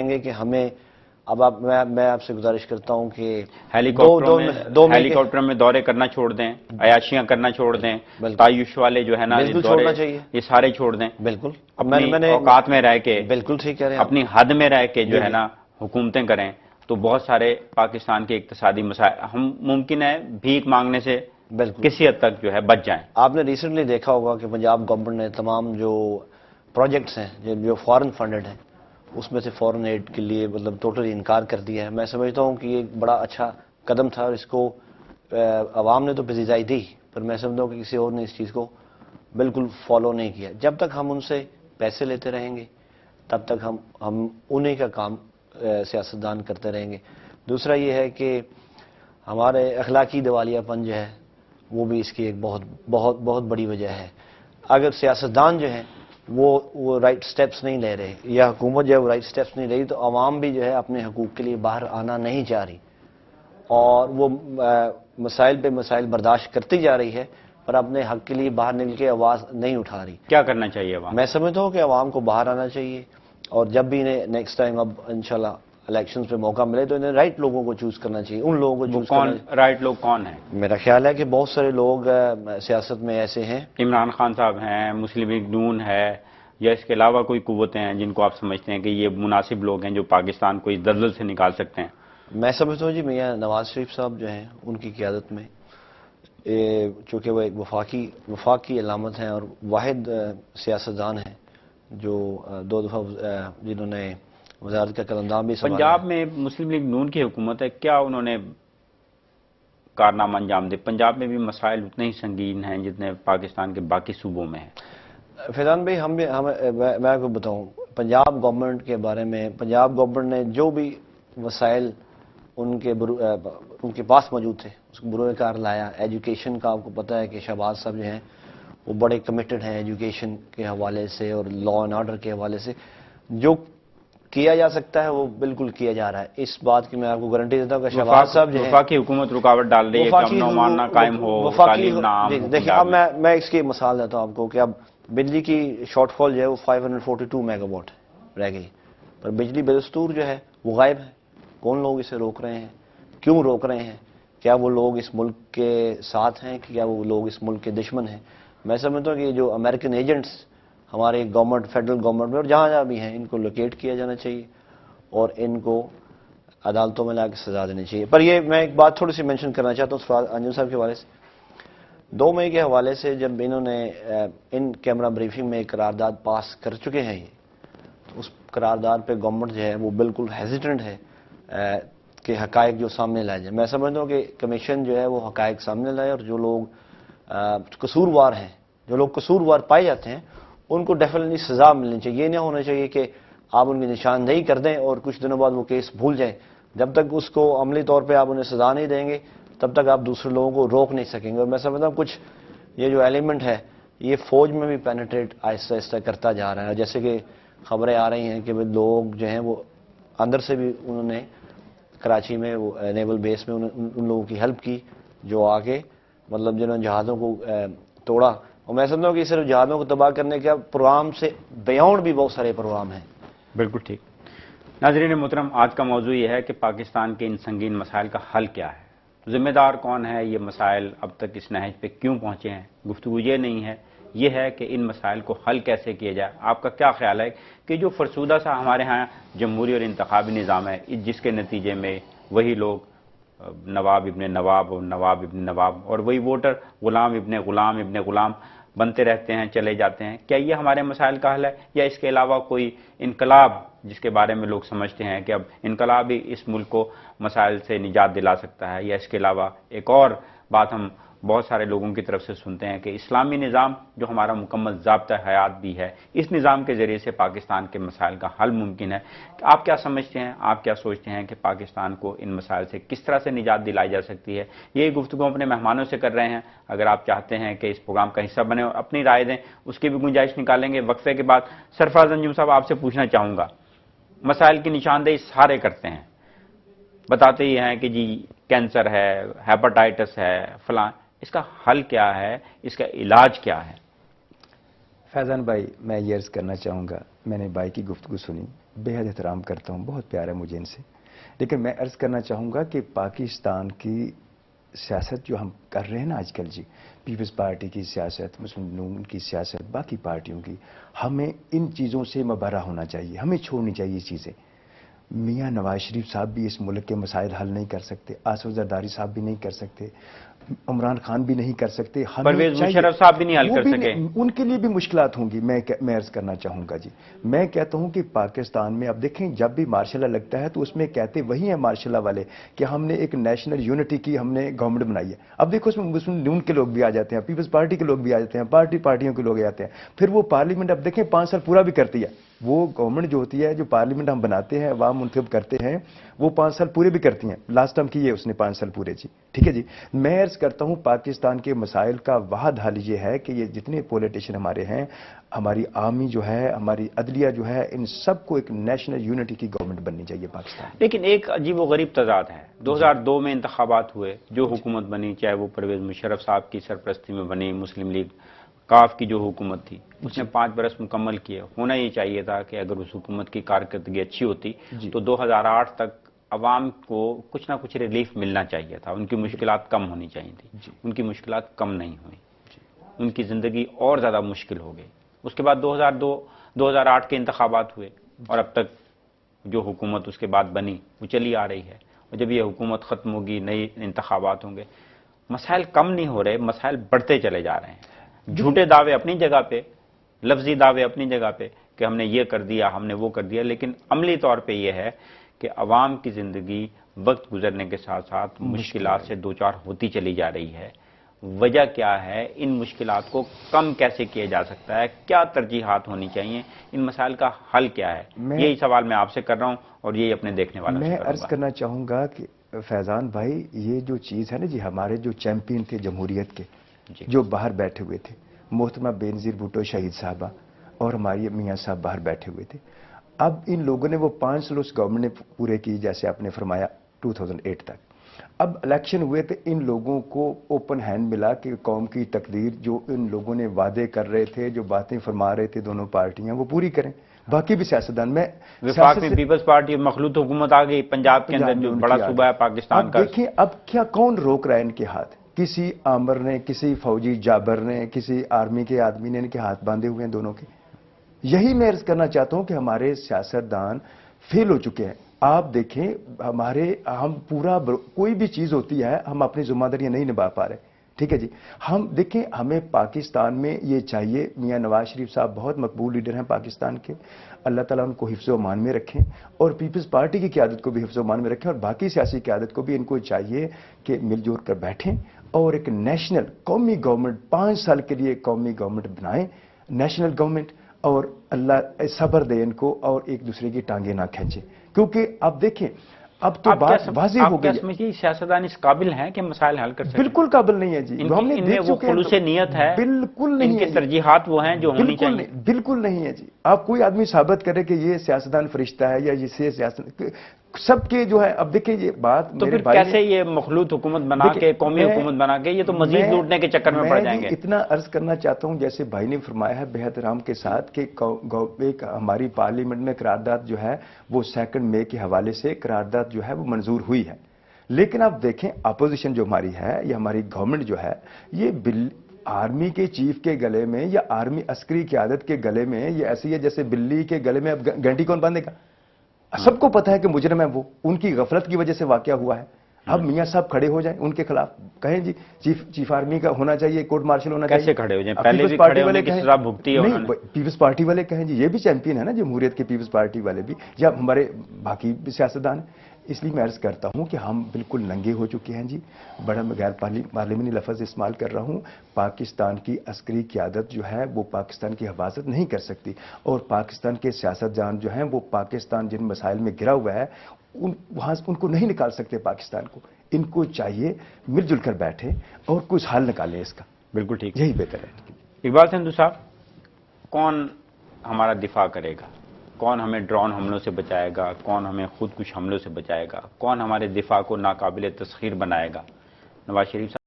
چاہیں گے کہ ہمیں اب میں آپ سے گزارش کرتا ہوں کہ ہیلی کاپٹر میں دورے کرنا چھوڑ دیں، عیاشیاں کرنا چھوڑ دیں، تعیش والے جو ہے نا دورے یہ سارے چھوڑ دیں، بالکل اپنی اوقات میں رہ کے، بالکل ٹھیک کہہ رہے ہیں، اپنی حد میں رہ کے جو ہے نا حکومتیں کریں تو بہت سارے پاکستان کے اقتصادی مسائل ہم ممکن ہے بھیک مانگنے سے کسی حد تک جو ہے بچ جائیں۔ آپ نے ریسنٹلی دیکھا ہوگا کہ پنجاب گورنمنٹ نے تمام جو پروجیکٹس ہیں جو فورن فنڈڈ ہیں اس میں سے فورن ایڈ کے لیے مطلب ٹوٹلی انکار کر دیا ہے۔ میں سمجھتا ہوں کہ یہ ایک بڑا اچھا قدم تھا اور اس کو عوام نے تو پذیرائی دی، پر میں سمجھتا ہوں کہ کسی اور نے اس چیز کو بالکل فالو نہیں کیا۔ جب تک ہم ان سے پیسے لیتے رہیں گے تب تک ہم انہیں کا کام سیاستدان کرتے رہیں گے۔ دوسرا یہ ہے کہ ہمارے اخلاقی دیوالیہ پن جو ہے وہ بھی اس کی ایک بہت بہت بہت بڑی وجہ ہے۔ اگر سیاستدان جو ہیں وہ رائٹ سٹیپس نہیں لے رہے یا حکومت جو ہے وہ رائٹ سٹیپس نہیں رہی تو عوام بھی جو ہے اپنے حقوق کے لیے باہر آنا نہیں چاہ رہی اور وہ مسائل پہ مسائل برداشت کرتی جا رہی ہے پر اپنے حق کے لیے باہر نکل کے آواز نہیں اٹھا رہی۔ کیا کرنا چاہیے عوام؟ میں سمجھتا ہوں کہ عوام کو باہر آنا چاہیے اور جب بھی انہیں نیکسٹ ٹائم اب انشاءاللہ الیکشنز پہ موقع ملے تو انہیں رائٹ لوگوں کو چوز کرنا چاہیے، ان لوگوں کو چوز کرنا چاہیے۔ رائٹ لوگ کون ہیں؟ میرا خیال ہے کہ بہت سارے لوگ سیاست میں ایسے ہیں، عمران خان صاحب ہیں، مسلم لیگ نون ہے، یا اس کے علاوہ کوئی قوتیں ہیں جن کو آپ سمجھتے ہیں کہ یہ مناسب لوگ ہیں جو پاکستان کو اس دلدل سے نکال سکتے ہیں؟ میں سمجھتا ہوں جی میاں نواز شریف صاحب جو ہیں ان کی قیادت میں چونکہ وہ ایک وفاق کی علامت ہیں اور واحد سیاستدان ہیں جو 2 دفعہ جنہوں نے وزارت کا قلمدان بھی سنبھالا۔ پنجاب میں مسلم لیگ نون کی حکومت ہے، کیا انہوں نے کارنامہ انجام دے؟ پنجاب میں بھی مسائل اتنے ہی سنگین ہیں جتنے پاکستان کے باقی صوبوں میں ہیں۔ فیضان بھائی میں آپ کو بتاؤں پنجاب گورنمنٹ کے بارے میں، پنجاب گورنمنٹ نے جو بھی وسائل ان کے پاس موجود تھے اس کو بروئے کار لایا۔ ایجوکیشن کا آپ کو پتہ ہے کہ شہباز صاحب جو ہیں وہ بڑے کمیٹڈ ہیں ایجوکیشن کے حوالے سے اور لا اینڈ آرڈر کے حوالے سے، جو کیا جا سکتا ہے وہ بالکل کیا جا رہا ہے۔ اس بات کی میں آپ کو گارنٹی دیتا ہوں کہ شہباز صاحب جو ہیں وفاقی حکومت رکاوٹ ڈال رہی ہے کہ امن و امان نہ قائم ہو، تعلیم نہ عام ہو۔ دیکھیں اب میں اس کی مثال دیتا ہوں آپ کو کہ اب بجلی کی شارٹ فال جو ہے وہ 542 میگا واٹ رہ گئی، پر بجلی بدستور جو ہے وہ غائب ہے۔ کون لوگ اسے روک رہے ہیں؟ کیوں روک رہے ہیں؟ کیا وہ لوگ اس ملک کے ساتھ ہیں کہ کیا وہ لوگ اس ملک کے دشمن ہیں؟ میں سمجھتا ہوں کہ جو امریکن ایجنٹس ہمارے گورنمنٹ، فیڈرل گورنمنٹ میں اور جہاں بھی ہیں ان کو لوکیٹ کیا جانا چاہیے اور ان کو عدالتوں میں لا کے سزا دینی چاہیے۔ پر یہ میں ایک بات تھوڑی سی مینشن کرنا چاہتا ہوں انجم صاحب کے حوالے سے۔ 2 مئی کے حوالے سے جب انہوں نے ان کیمرہ بریفنگ میں ایک قرارداد پاس کر چکے ہیں یہ، تو اس قرارداد پہ گورنمنٹ جو ہے وہ بالکل ہیزیٹنٹ ہے کہ حقائق جو سامنے لائے جائیں۔ میں سمجھتا ہوں کہ کمیشن جو ہے وہ حقائق سامنے لائے اور جو لوگ قصوروار ہیں، جو لوگ قصوروار پائے جاتے ہیں ان کو ڈیفینیٹلی سزا ملنی چاہیے۔ یہ نہیں ہونا چاہیے کہ آپ ان کی نشاندہی کر دیں اور کچھ دنوں بعد وہ کیس بھول جائیں۔ جب تک اس کو عملی طور پہ آپ انہیں سزا نہیں دیں گے تب تک آپ دوسرے لوگوں کو روک نہیں سکیں گے۔ اور میں سمجھتا ہوں کچھ یہ جو ایلیمنٹ ہے یہ فوج میں بھی پینیٹریٹ آہستہ آہستہ کرتا جا رہا ہے، جیسے کہ خبریں آ رہی ہیں کہ لوگ جو ہیں وہ اندر سے بھی انہوں نے کراچی میں وہ نیول بیس میں ان لوگوں کی ہیلپ کی جو آگے مطلب جنہوں نے جہازوں کو توڑا۔ اور میں سمجھتا ہوں کہ صرف جہازوں کو تباہ کرنے کا پروگرام سے بیاونڈ بھی بہت سارے پروگرام ہیں۔ بالکل ٹھیک۔ ناظرین محترم، آج کا موضوع یہ ہے کہ پاکستان کے ان سنگین مسائل کا حل کیا ہے، ذمہ دار کون ہے، یہ مسائل اب تک اس نہج پہ کیوں پہنچے ہیں۔ گفتگو یہ نہیں ہے، یہ ہے کہ ان مسائل کو حل کیسے کیا جائے۔ آپ کا کیا خیال ہے کہ جو فرسودہ سا ہمارے ہاں جمہوری اور انتخابی نظام ہے جس کے نتیجے میں وہی لوگ نواب ابن نواب اور نواب ابن نواب اور وہی ووٹر غلام ابن غلام بنتے رہتے ہیں، چلے جاتے ہیں، کیا یہ ہمارے مسائل کا حل ہے یا اس کے علاوہ کوئی انقلاب جس کے بارے میں لوگ سمجھتے ہیں کہ اب انقلاب ہی اس ملک کو مسائل سے نجات دلا سکتا ہے، یا اس کے علاوہ ایک اور بات ہم بہت سارے لوگوں کی طرف سے سنتے ہیں کہ اسلامی نظام جو ہمارا مکمل ضابطہ حیات بھی ہے، اس نظام کے ذریعے سے پاکستان کے مسائل کا حل ممکن ہے۔ آپ کیا سمجھتے ہیں، آپ کیا سوچتے ہیں کہ پاکستان کو ان مسائل سے کس طرح سے نجات دلائی جا سکتی ہے؟ یہ گفتگو اپنے مہمانوں سے کر رہے ہیں۔ اگر آپ چاہتے ہیں کہ اس پروگرام کا حصہ بنیں اور اپنی رائے دیں، اس کی بھی گنجائش نکالیں گے۔ وقفے کے بعد سرفراز انجم صاحب آپ سے پوچھنا چاہوں گا، مسائل کی نشاندہی سارے کرتے ہیں، بتاتے ہی ہیں کہ جی کینسر ہے، ہیپاٹائٹس ہے، فلاں، اس کا حل کیا ہے، اس کا علاج کیا ہے؟ فیضان بھائی، میں یہ عرض کرنا چاہوں گا، میں نے بھائی کی گفتگو سنی، بے حد احترام کرتا ہوں، بہت پیار ہے مجھے ان سے، لیکن میں عرض کرنا چاہوں گا کہ پاکستان کی سیاست جو ہم کر رہے ہیں نا آج کل جی، پیپلز پارٹی کی سیاست، مسلم نون کی سیاست، باقی پارٹیوں کی، ہمیں ان چیزوں سے مبرہ ہونا چاہیے، ہمیں چھوڑنی چاہیے یہ چیزیں۔ میاں نواز شریف صاحب بھی اس ملک کے مسائل حل نہیں کر سکتے، آصف زرداری صاحب بھی نہیں کر سکتے، عمران خان بھی نہیں کر سکتے، ہمیں پرویز چاہیے مشرف صاحب بھی نہیں حل وہ کر بھی سکے۔ ان کے لیے بھی مشکلات ہوں گی۔ میں عرض کرنا چاہوں گا جی، میں کہتا ہوں کہ پاکستان میں اب دیکھیں جب بھی مارشل لا لگتا ہے تو اس میں کہتے وہی ہیں مارشل لا والے کہ ہم نے ایک نیشنل یونٹی کی ہم نے گورنمنٹ بنائی ہے۔ اب دیکھو اس میں مسلم نون کے لوگ بھی آ جاتے ہیں، پیپلز پارٹی کے لوگ بھی آ جاتے ہیں، پارٹیوں کے لوگ آتے ہیں، پھر وہ پارلیمنٹ اب دیکھیں 5 سال پورا بھی کرتی ہے، وہ گورنمنٹ جو ہوتی ہے، جو پارلیمنٹ ہم بناتے ہیں، عوام منتخب کرتے ہیں، وہ 5 سال پورے بھی کرتی ہیں۔ لاسٹ ٹائم کی ہے اس نے 5 سال پورے جی، ٹھیک ہے جی۔ میں عرض کرتا ہوں پاکستان کے مسائل کا واحد حل یہ ہے کہ یہ جتنے پولیٹیشین ہمارے ہیں، ہماری آرمی جو ہے، ہماری عدلیہ جو ہے، ان سب کو ایک نیشنل یونٹی کی گورنمنٹ بننی چاہیے پاکستان میں۔ لیکن ایک عجیب و غریب تضاد ہے، 2002 میں انتخابات ہوئے، جو حکومت بنی، چاہے وہ پرویز مشرف صاحب کی سرپرستی میں بنی، مسلم لیگ کاف کی جو حکومت تھی، اس نے 5 برس مکمل کیے۔ ہونا یہ چاہیے تھا کہ اگر اس حکومت کی کارکردگی اچھی ہوتی تو 2008 تک عوام کو کچھ نہ کچھ ریلیف ملنا چاہیے تھا، ان کی مشکلات کم ہونی چاہیے تھی، ان کی مشکلات کم نہیں ہوئی، ان کی زندگی اور زیادہ مشکل ہو گئی۔ اس کے بعد 2008 کے انتخابات ہوئے، اور اب تک جو حکومت اس کے بعد بنی وہ چلی آ رہی ہے، اور جب یہ حکومت ختم ہوگی، نئے انتخابات ہوں گے، مسائل کم نہیں ہو رہے، مسائل بڑھتے چلے جا رہے ہیں۔ جھوٹے دعوے اپنی جگہ پہ، لفظی دعوے اپنی جگہ پہ کہ ہم نے یہ کر دیا، ہم نے وہ کر دیا، لیکن عملی طور پہ یہ ہے کہ عوام کی زندگی وقت گزرنے کے ساتھ ساتھ مشکلات سے دوچار ہوتی چلی جا رہی ہے۔ وجہ کیا ہے؟ ان مشکلات کو کم کیسے کیا جا سکتا ہے؟ کیا ترجیحات ہونی چاہیے؟ ان مسائل کا حل کیا ہے؟ یہی سوال میں آپ سے کر رہا ہوں اور یہی اپنے دیکھنے والوں سے میں کروں عرض گا۔ کرنا چاہوں گا کہ فیضان بھائی، یہ جو چیز ہے نا جی، ہمارے جو چیمپئن تھے جمہوریت کے، جو باہر بیٹھے ہوئے تھے، محترمہ بینظیر بھٹو شہید صاحبہ اور ہماری میاں صاحب باہر بیٹھے ہوئے تھے، اب ان لوگوں نے وہ 5 سال اس گورنمنٹ نے پورے کی، جیسے آپ نے فرمایا 2008 تک۔ اب الیکشن ہوئے تو ان لوگوں کو اوپن ہینڈ ملا کہ قوم کی تقدیر جو ان لوگوں نے وعدے کر رہے تھے، جو باتیں فرما رہے تھے دونوں پارٹیاں، وہ پوری کریں۔ باقی بھی سیاستدان، میں وفاق میں پیپلز پارٹی مخلوط حکومت آ گئی، پنجاب کے اندر جو بڑا صوبہ ہے پاکستان کا۔ اب دیکھیں اب کیا کون روک رہا ہے ان کے ہاتھ؟ کسی آمر نے، کسی فوجی جابر نے، کسی آرمی کے آدمی نے ان کے ہاتھ باندھے ہوئے ہیں دونوں کے۔ یہی میں عرض کرنا چاہتا ہوں کہ ہمارے سیاستدان فیل ہو چکے ہیں۔ آپ دیکھیں ہم پورا کوئی بھی چیز ہوتی ہے ہم اپنی ذمہ داریاں نہیں نبھا پا رہے، ٹھیک ہے جی۔ ہم دیکھیں ہمیں پاکستان میں یہ چاہیے، میاں نواز شریف صاحب بہت مقبول لیڈر ہیں پاکستان کے، اللہ تعالیٰ ان کو حفظ و امان میں رکھیں، اور پیپلز پارٹی کی قیادت کو بھی حفظ و امان میں رکھیں، اور باقی سیاسی قیادت کو بھی ان کو چاہیے کہ مل جل کر بیٹھیں اور ایک نیشنل قومی گورنمنٹ 5 سال کے لیے قومی گورنمنٹ بنائیں، نیشنل گورنمنٹ، اور اللہ صبر دے ان کو اور ایک دوسرے کی ٹانگیں نہ کھینچے، کیونکہ اب دیکھیں اب تو بات واضح ہو گئی ہے۔ آپ کیا سمجھیں سیاستدان اس قابل ہیں کہ مسائل حل کر سکیں؟ بالکل قابل نہیں ہے جی، ہم نے ان میں دیکھ وہ چکے ہیں۔ خلوص نیت ہے، بالکل نہیں ان ہے کی جی، ترجیحات وہ ہیں جو ہونی چاہیے۔ بالکل نہیں ہے جی۔ آپ کوئی آدمی ثابت کرے کہ یہ سیاستدان فرشتہ ہے یا یہ سیاست، سب کے جو ہے، اب دیکھیں یہ بات تو میرے پھر بھائی کیسے یہ مخلوط حکومت بنا کے، قومی حکومت بنا کے، یہ تو مزید لوٹنے کے چکر میں پڑ جائیں گے۔ میں اتنا عرض کرنا چاہتا ہوں، جیسے بھائی نے فرمایا ہے بے احترام کے ساتھ، کہ ایک ہماری پارلیمنٹ میں قرارداد جو ہے وہ 2 مئی کے حوالے سے قرارداد جو ہے وہ منظور ہوئی ہے، لیکن آپ دیکھیں اپوزیشن جو ہماری ہے یا ہماری گورنمنٹ جو ہے، یہ آرمی کے چیف کے گلے میں یا آرمی عسکری قیادت کے گلے میں یہ ایسی ہے جیسے بلی کے گلے میں اب گھنٹی کون باندھے گا؟ سب کو پتا ہے کہ مجرم ہے وہ، ان کی غفلت کی وجہ سے واقعہ ہوا ہے۔ اب میاں صاحب کھڑے ہو جائیں ان کے خلاف، کہیں جی چیف آرمی کا ہونا چاہیے، کورٹ مارشل ہونا چاہیے۔ کیسے کھڑے ہو جائیں؟ پہلے بھی کھڑے ہونے کی سزا بھگتی ہے انہوں نے۔ نہیں، پیپلز پارٹی والے کہیں جی، یہ بھی چیمپئن ہے نا جمہوریت کے، پیپلز پارٹی والے بھی، یا ہمارے باقی بھی سیاستدان ہیں۔ اس لیے میں عرض کرتا ہوں کہ ہم بالکل ننگے ہو چکے ہیں جی، بڑا غیر پارلیمانی لفظ استعمال کر رہا ہوں، پاکستان کی عسکری قیادت جو ہے وہ پاکستان کی حفاظت نہیں کر سکتی، اور پاکستان کے سیاستدان جو ہیں وہ پاکستان جن مسائل میں گرا ہوا ہے وہاں ان کو نہیں نکال سکتے پاکستان کو۔ ان کو چاہیے مل جل کر بیٹھے اور کچھ حل نکالیں اس کا، بالکل ٹھیک، یہی بہتر ہے۔ اقبال سندھو صاحب، کون ہمارا دفاع کرے گا؟ کون ہمیں ڈرون حملوں سے بچائے گا؟ کون ہمیں خود کش حملوں سے بچائے گا؟ کون ہمارے دفاع کو ناقابل تسخیر بنائے گا؟ نواز شریف صاحب